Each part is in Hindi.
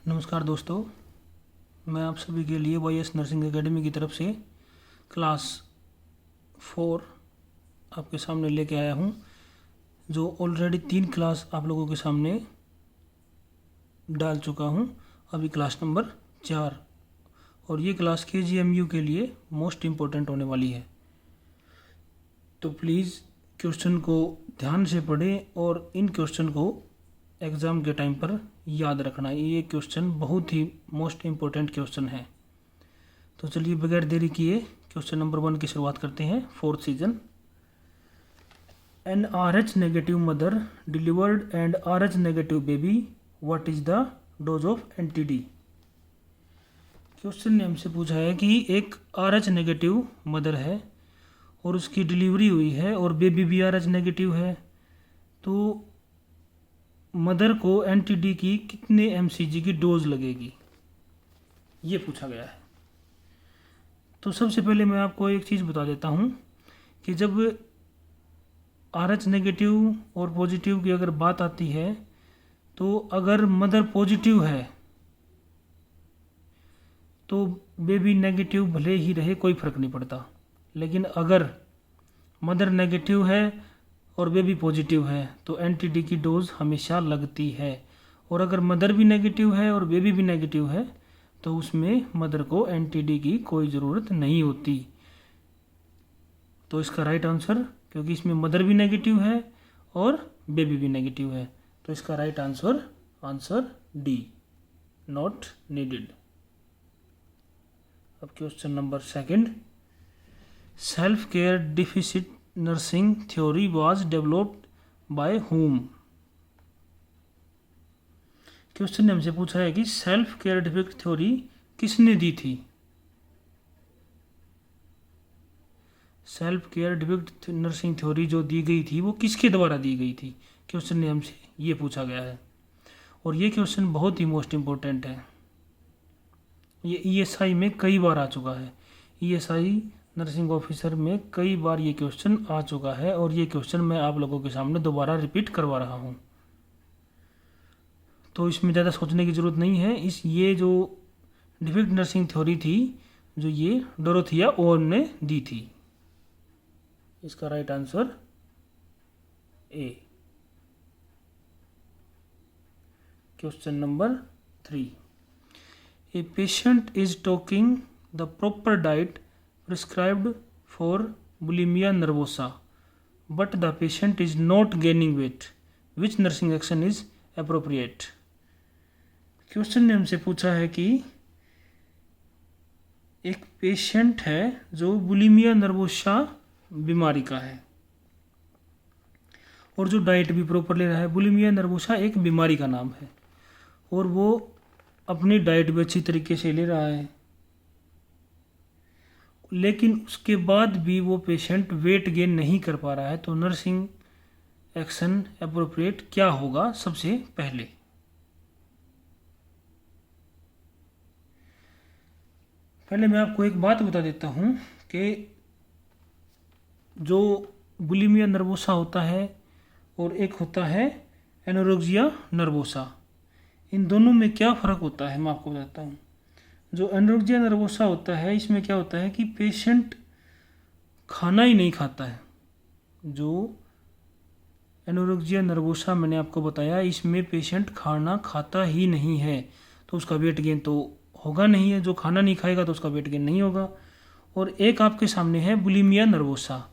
नमस्कार दोस्तों, मैं आप सभी के लिए YS नर्सिंग एकेडमी की तरफ से क्लास 4 आपके सामने लेके आया हूँ। जो ऑलरेडी 3 क्लास आप लोगों के सामने डाल चुका हूँ। अभी क्लास नंबर 4 और ये क्लास KGMU के लिए मोस्ट इम्पोर्टेंट होने वाली है। तो प्लीज़ क्वेश्चन को ध्यान से पढ़ें और इन क्वेश्चन को एग्ज़ाम के टाइम पर याद रखना। ये क्वेश्चन बहुत ही मोस्ट इम्पोर्टेंट क्वेश्चन है। तो चलिए बगैर देरी किए क्वेश्चन नंबर 1 की शुरुआत करते हैं। 4th season. An RH negative mother delivered and RH negative baby, what is the dose of NTD। Question ने हमसे पूछा है कि एक RH नेगेटिव मदर है और उसकी डिलीवरी हुई है और बेबी भी RH नेगेटिव है, तो मदर को NTD की कितने mcg की डोज लगेगी, ये पूछा गया है। तो सबसे पहले मैं आपको एक चीज़ बता देता हूँ कि जब RH नेगेटिव और पॉजिटिव की अगर बात आती है, तो अगर मदर पॉजिटिव है तो बेबी नेगेटिव भले ही रहे, कोई फ़र्क नहीं पड़ता। लेकिन अगर मदर नेगेटिव है और बेबी पॉजिटिव है तो NTD की डोज हमेशा लगती है। और अगर मदर भी नेगेटिव है और बेबी भी नेगेटिव है तो उसमें मदर को NTD की कोई ज़रूरत नहीं होती। तो इसका राइट आंसर, क्योंकि इसमें मदर भी नेगेटिव है और बेबी भी नेगेटिव है, तो इसका right answer D, not needed. अब question number 2। Self care deficit nursing theory was developed by whom। Question ने हमसे पूछा है कि सेल्फ केयर डिफिसिट थ्योरी किसने दी थी। Self care deficit nursing theory जो दी गई थी वो किसके द्वारा दी गई थी, क्वेश्चन ने हमसे ये पूछा गया है। और ये क्वेश्चन बहुत ही मोस्ट इम्पोर्टेंट है। ये ESI में कई बार आ चुका है। ESI नर्सिंग ऑफिसर में कई बार ये क्वेश्चन आ चुका है और ये क्वेश्चन मैं आप लोगों के सामने दोबारा रिपीट करवा रहा हूँ। तो इसमें ज़्यादा सोचने की ज़रूरत नहीं है। ये जो डिफिकल्ट नर्सिंग थ्योरी थी जो ये डोरोथिया ओवन ने दी थी, इसका right answer A। Question number 3। A patient is taking the proper diet prescribed for bulimia nervosa, but the patient is not gaining weight. Which nursing action is appropriate? Question ने हमसे पूछा है कि एक पेशेंट है जो बुलिमिया नर्वोसा बीमारी का है और जो डाइट भी प्रॉपर ले रहा है। बुलिमिया नर्वोसा एक बीमारी का नाम है और वो अपनी डाइट भी अच्छी तरीके से ले रहा है, लेकिन उसके बाद भी वो पेशेंट वेट गेन नहीं कर पा रहा है। तो नर्सिंग एक्शन एप्रोप्रिएट क्या होगा सबसे पहले। मैं आपको एक बात बता देता हूँ कि जो बुलिमिया नर्वोसा होता है और एक होता है एनोरेक्सिया नर्वोसा, इन दोनों में क्या फ़र्क होता है मैं आपको बताता हूँ। जो एनोरेक्सिया नर्वोसा होता है इसमें क्या होता है कि पेशेंट खाना ही नहीं खाता है। जो एनोरेक्सिया नर्वोसा मैंने आपको बताया, इसमें पेशेंट खाना खाता ही नहीं है, तो उसका वेट गेन तो होगा नहीं है। जो खाना नहीं खाएगा तो उसका वेट गेन नहीं होगा। और एक आपके सामने है बुलिमिया नर्वोसा।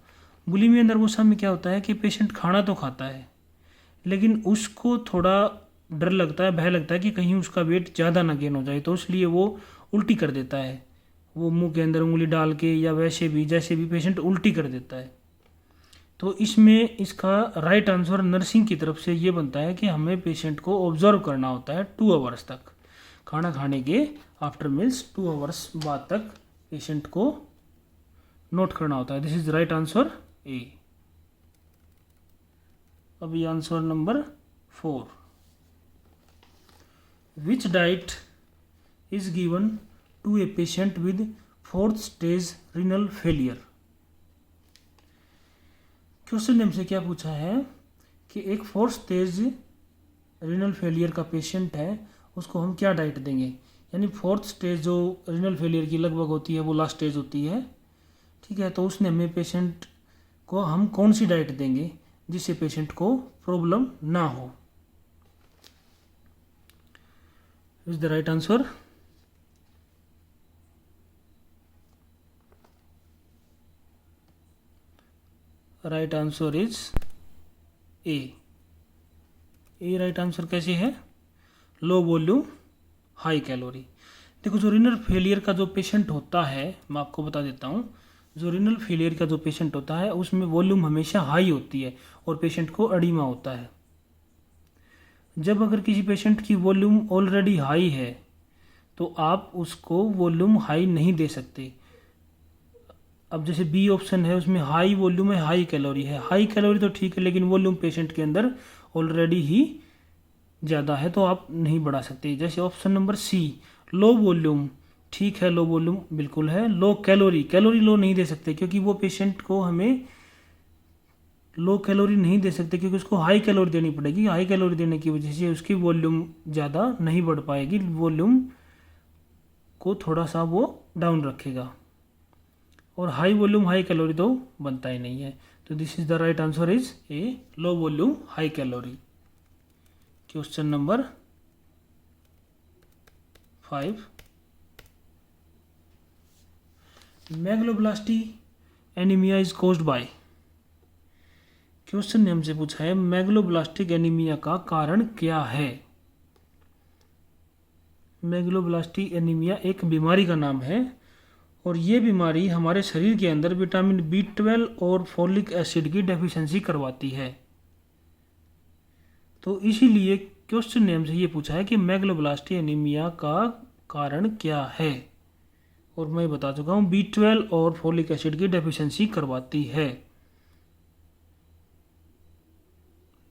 बुलिमिया नर्वोसा में क्या होता है कि पेशेंट खाना तो खाता है लेकिन उसको थोड़ा डर लगता है, भय लगता है कि कहीं उसका वेट ज़्यादा ना गेन हो जाए, तो इसलिए वो उल्टी कर देता है। वो मुंह के अंदर उंगली डाल के या वैसे भी जैसे भी पेशेंट उल्टी कर देता है। तो इसमें इसका राइट आंसर नर्सिंग की तरफ से ये बनता है कि हमें पेशेंट को ऑब्जर्व करना होता है 2 आवर्स तक। खाना खाने के आफ्टर मील्स 2 आवर्स बाद तक पेशेंट को नोट करना होता है। This is right answer A। अभी answer number 4। Which diet is given to a patient with 4th stage renal failure। Question ने हमसे क्या पूछा है कि एक 4th स्टेज रीनल फेलियर का पेशेंट है उसको हम क्या डाइट देंगे। यानी फोर्थ स्टेज जो रीनल फेलियर की लगभग होती है वो लास्ट स्टेज होती है, ठीक है। तो उसने हमें पेशेंट को हम कौन सी डाइट देंगे जिससे पेशेंट को प्रॉब्लम ना हो। Is the right answer. Right answer is A. A right answer कैसे है? लो वॉल्यूम हाई कैलोरी। देखो जो रीनल फेलियर का जो पेशेंट होता है, मैं आपको बता देता हूँ, जो रीनल फेलियर का जो पेशेंट होता है उसमें वॉल्यूम हमेशा हाई होती है और पेशेंट को एडिमा होता है। जब अगर किसी पेशेंट की वॉल्यूम ऑलरेडी हाई है तो आप उसको वॉल्यूम हाई नहीं दे सकते। अब जैसे बी ऑप्शन है उसमें हाई वॉल्यूम है, हाई कैलोरी है। हाई कैलोरी तो ठीक है, लेकिन वॉल्यूम पेशेंट के अंदर ऑलरेडी ही ज़्यादा है तो आप नहीं बढ़ा सकते। जैसे option number C low volume, ठीक है, लो वॉल्यूम बिल्कुल है। लो कैलोरी, कैलोरी लो नहीं दे सकते क्योंकि वो पेशेंट को हमें लो कैलोरी नहीं दे सकते क्योंकि उसको हाई कैलोरी देनी पड़ेगी। हाई कैलोरी देने की वजह से उसकी वॉल्यूम ज़्यादा नहीं बढ़ पाएगी, वॉल्यूम को थोड़ा सा वो डाउन रखेगा। और हाई वॉल्यूम हाई कैलोरी तो बनता ही नहीं है। तो this is the right answer is A, low volume high calorie. Question number 5, megaloblastic anaemia is caused by. Question ने हमसे पूछा है मेगलोब्लास्टिक एनीमिया का कारण क्या है। मेगलोब्लास्टिक एनीमिया एक बीमारी का नाम है और ये बीमारी हमारे शरीर के अंदर विटामिन B12 और फोलिक एसिड की डेफिशिएंसी करवाती है। तो इसीलिए क्वेश्चन ने हमसे ये पूछा है कि मेगलोब्लास्टिक एनीमिया का कारण क्या है, और मैं बता चुका हूँ B12 और फोलिक एसिड की डेफिशिएंसी करवाती है।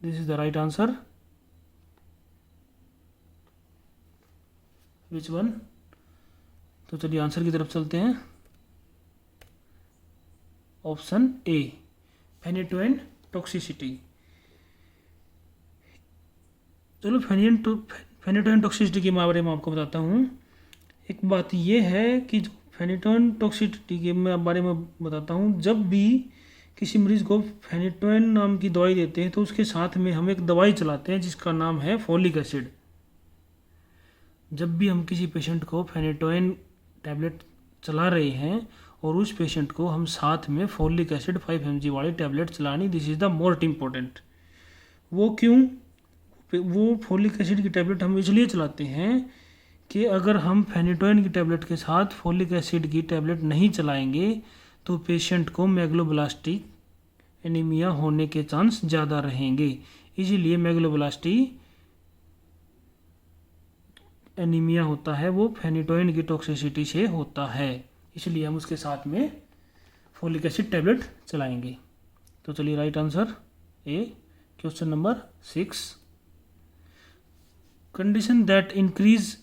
This is the right answer. Which one? तो चलिए आंसर की तरफ चलते हैं। Option A, phenytoin toxicity. चलो फेनिटोइन टॉक्सिसिटी के बारे में आपको बताता हूँ। एक बात यह है कि फेनिटोइन टॉक्सिसिटी के बारे में बताता हूँ, जब भी किसी मरीज़ को फेनिटोइन नाम की दवाई देते हैं तो उसके साथ में हम एक दवाई चलाते हैं जिसका नाम है फोलिक एसिड। जब भी हम किसी पेशेंट को फेनिटोइन टैबलेट चला रहे हैं और उस पेशेंट को हम साथ में फोलिक एसिड 5 mg वाली टैबलेट चलानी, this is the most important. वो क्यों? वो फोलिक एसिड की टैबलेट हम इसलिए चलाते हैं कि अगर हम फेनिटोइन की टैबलेट के साथ फोलिक एसिड की टैबलेट नहीं चलाएंगे तो पेशेंट को मेगलोब्लास्टिक एनीमिया होने के चांस ज़्यादा रहेंगे। इसीलिए मेगलोब्लास्टिक एनीमिया होता है वो फेनिटोइन की टॉक्सिसिटी से होता है, इसलिए हम उसके साथ में फोलिक एसिड टैबलेट चलाएंगे। तो चलिए right answer A, question number 6, condition that increase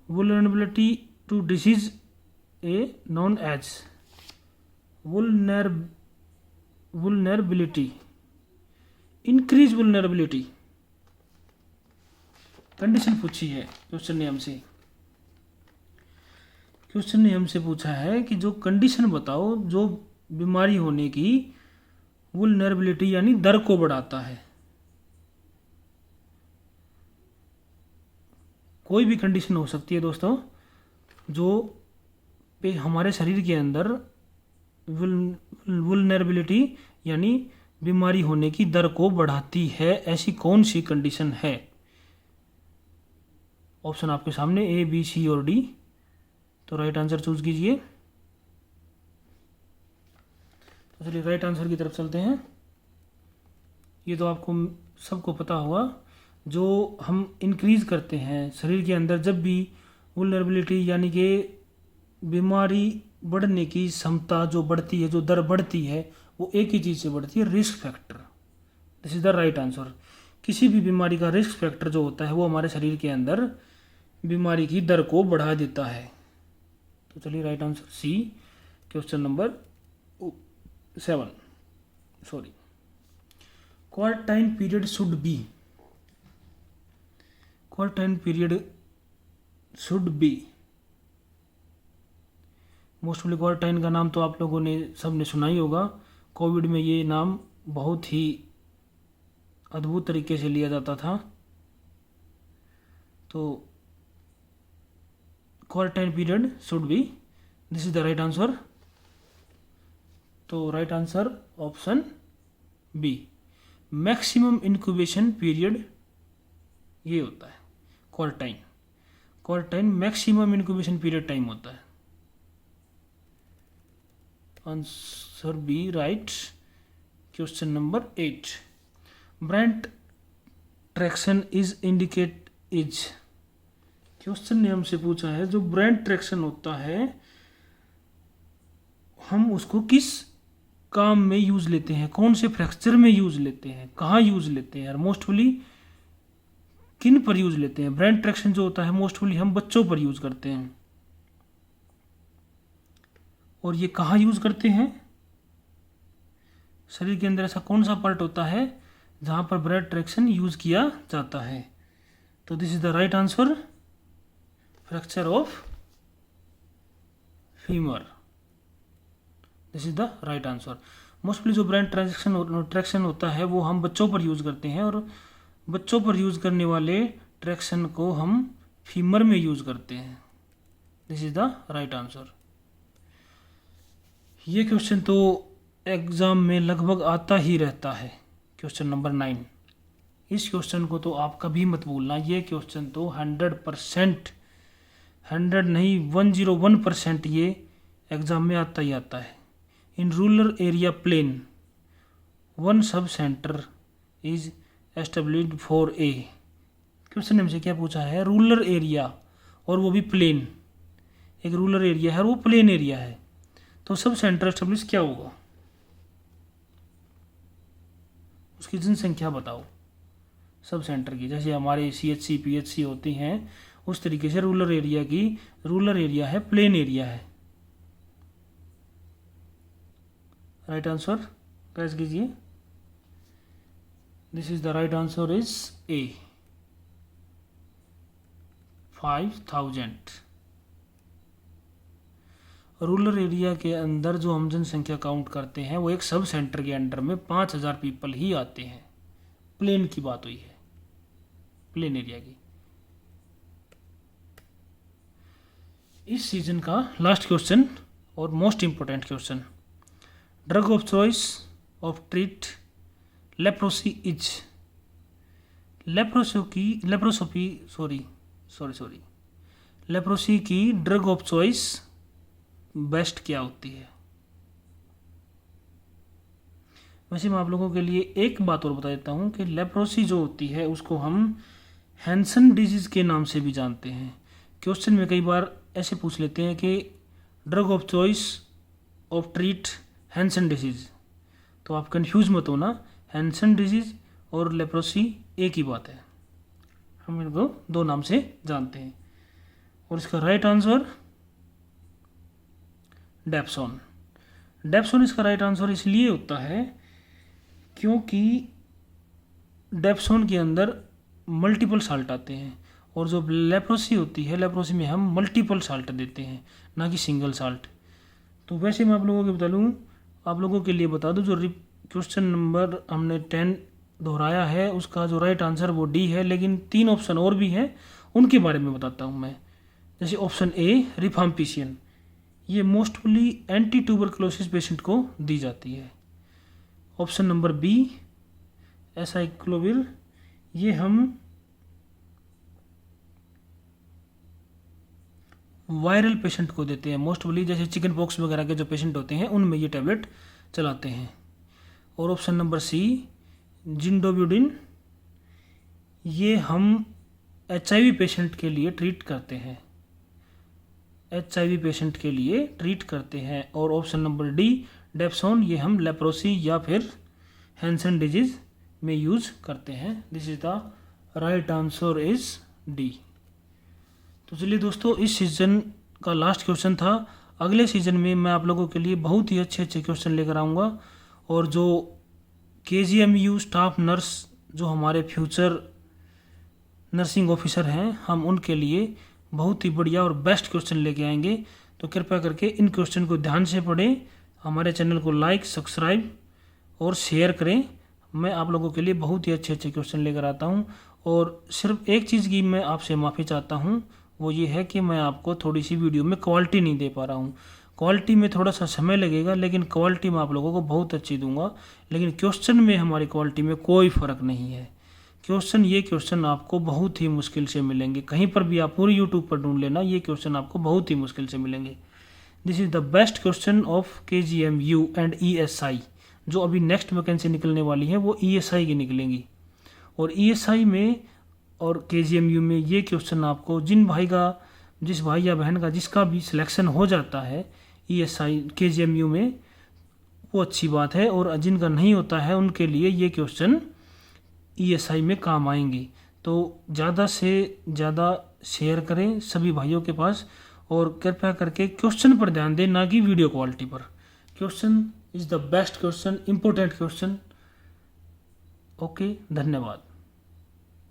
vulnerability to disease a non age vulnerability. Increase vulnerability condition पूछी है क्वेश्चन ने हमसे। क्वेश्चन ने हमसे पूछा है कि जो कंडीशन बताओ जो बीमारी होने की वुलनरेबिलिटी यानी दर को बढ़ाता है। कोई भी कंडीशन हो सकती है दोस्तों जो पे हमारे शरीर के अंदर वुलनरेबिलिटी यानी बीमारी होने की दर को बढ़ाती है, ऐसी कौन सी कंडीशन है? ऑप्शन आपके सामने ए, बी, सी और डी। तो राइट आंसर चूज कीजिए। तो चलिए राइट आंसर की तरफ चलते हैं। ये तो आपको सबको पता होगा, जो हम इंक्रीज करते हैं शरीर के अंदर जब भी वुलनरेबिलिटी यानी कि बीमारी बढ़ने की क्षमता जो बढ़ती है, जो दर बढ़ती है, वो एक ही चीज़ से बढ़ती है, risk factor. This is the right answer. किसी भी बीमारी का रिस्क फैक्टर जो होता है वो हमारे शरीर के अंदर बीमारी की दर को बढ़ा देता है। तो चलिए right answer C, question number 7, quarantine period should be. Quarantine period should be. Mostly quarantine का नाम तो आप लोगों ने सबने सुना ही होगा। कोविड में ये नाम बहुत ही अद्भुत तरीके से लिया जाता था। तो quarantine period should be, this is the right answer. तो right answer option B. Maximum incubation period ये होता है क्वारंटाइन। Quarantine maximum incubation period time होता है। Answer B right. Question number 8, brand traction is indicate is. Question ने हमसे पूछा है जो ब्रांड ट्रैक्शन होता है हम उसको किस काम में यूज लेते हैं, कौन से फ्रैक्चर में यूज लेते हैं, कहाँ यूज लेते हैं और मोस्टली किन पर यूज लेते हैं। ब्रांड ट्रैक्शन जो होता है मोस्टली हम बच्चों पर यूज करते हैं। और ये कहाँ यूज करते हैं, शरीर के अंदर ऐसा कौन सा पार्ट होता है जहां पर ब्रांड ट्रैक्शन यूज किया जाता है। तो this is the right answer, fracture of femur. This is the right answer. Mostly जो ब्रांड ट्रैक्शन होता है वो हम बच्चों पर यूज करते हैं और बच्चों पर यूज करने वाले ट्रैक्शन को हम फीमर में यूज करते हैं। This is the right answer. ये क्वेश्चन तो एग्जाम में लगभग आता ही रहता है। क्वेश्चन नंबर 9, इस क्वेश्चन को तो आप कभी मत भूलना। ये क्वेश्चन तो 100%, 100 नहीं 101% ये एग्जाम में आता ही आता है। In rural area plain one sub centre is established for a. Question हमसे क्या पूछा है, रूरल एरिया और वो भी प्लेन, एक रूरल एरिया है और वो प्लेन एरिया है, तो सब सेंटर एस्टेब्लिश क्या होगा, उसकी जनसंख्या बताओ सब सेंटर की। जैसे हमारे CHC PHC होती हैं उस तरीके से रूरल एरिया की, रूरल एरिया है प्लेन एरिया है। राइट आंसर कैसे कीजिए। This is the right answer is A 5000। Rural area के अंदर जो हम जनसंख्या काउंट करते हैं वो एक सब सेंटर के अंडर में 5000 पीपल ही आते हैं। प्लेन की बात हुई है, प्लेन एरिया की। इस सीजन का लास्ट क्वेश्चन और most important question, drug of choice of treat leprosy is. Leprosy की ड्रग ऑफ चॉइस बेस्ट क्या होती है। वैसे मैं आप लोगों के लिए एक बात और बता देता हूं कि लेप्रोसी जो होती है उसको हम हैंसन डिजीज के नाम से भी जानते हैं। क्वेश्चन में कई बार ऐसे पूछ लेते हैं कि drug of choice of treat Hansen disease, तो आप कंफ्यूज मत होना, हैंसन डिजीज और लेप्रोसी एक ही बात है, हम इनको दो नाम से जानते हैं। और इसका राइट आंसर डेप्सोन। डेप्सोन इसका राइट आंसर इसलिए होता है क्योंकि डेप्सोन के अंदर मल्टीपल साल्ट आते हैं और जो लेप्रोसी होती है, लेप्रोसी में हम मल्टीपल साल्ट देते हैं ना कि सिंगल साल्ट। तो वैसे मैं आप लोगों को बता दूँ, आप लोगों के लिए बता दूँ, जो क्वेश्चन नंबर हमने 10 दोहराया है उसका जो राइट आंसर वो डी है, लेकिन 3 ऑप्शन और भी हैं उनके बारे में बताता हूँ मैं। जैसे ऑप्शन ए रिफाम्पिसिन, ये मोस्टली एंटी ट्यूबरकुलोसिस पेशेंट को दी जाती है। ऑप्शन नंबर बी एसाइक्लोविर, ये हम वायरल पेशेंट को देते हैं मोस्टली, जैसे चिकन पॉक्स वगैरह के जो पेशेंट होते हैं उनमें ये टैबलेट चलाते हैं। और ऑप्शन नंबर सी जिंडोब्यूडिन, ये हम HIV पेशेंट के लिए ट्रीट करते हैं, HIV पेशेंट के लिए ट्रीट करते हैं। और ऑप्शन नंबर डी डेप्सोन, ये हम लेप्रोसी या फिर हैंसन डिजीज में यूज करते हैं। This is the right answer is D. तो चलिए दोस्तों, इस सीजन का लास्ट क्वेश्चन था। अगले सीजन में मैं आप लोगों के लिए बहुत ही अच्छे अच्छे क्वेश्चन लेकर आऊँगा और जो KGMU स्टाफ नर्स जो हमारे फ्यूचर नर्सिंग ऑफिसर हैं, हम उनके लिए बहुत ही बढ़िया और बेस्ट क्वेश्चन लेके आएंगे। तो कृपया करके इन क्वेश्चन को ध्यान से पढ़ें, हमारे चैनल को लाइक, सब्सक्राइब और शेयर करें। मैं आप लोगों के लिए बहुत ही अच्छे अच्छे क्वेश्चन लेकर आता हूं। और सिर्फ एक चीज़ की मैं आपसे माफ़ी चाहता हूं, वो ये है कि मैं आपको थोड़ी सी वीडियो में क्वालिटी नहीं दे पा रहा हूं। क्वालिटी में थोड़ा सा समय लगेगा, लेकिन क्वालिटी मैं आप लोगों को बहुत अच्छी दूंगा। लेकिन क्वेश्चन में हमारी क्वालिटी में कोई फ़र्क नहीं है। ये क्वेश्चन आपको बहुत ही मुश्किल से मिलेंगे, कहीं पर भी आप पूरी यूट्यूब पर ढूंढ लेना, ये क्वेश्चन आपको बहुत ही मुश्किल से मिलेंगे। This is the best question of KGMU and ESI। जो अभी नेक्स्ट वैकेंसी निकलने वाली है वो ESI की निकलेंगी, और ESI में और KGMU में ये क्वेश्चन आपको जिस भाई या बहन का जिसका भी सिलेक्शन हो जाता है ESI KGMU में, वो अच्छी बात है, और जिनका नहीं होता है उनके लिए ये क्वेश्चन ESI में काम आएंगे। तो ज़्यादा से ज़्यादा शेयर करें सभी भाइयों के पास, और कृपया करके क्वेश्चन पर ध्यान दें, ना कि वीडियो क्वालिटी पर। Question is the best question, important question. Okay, धन्यवाद।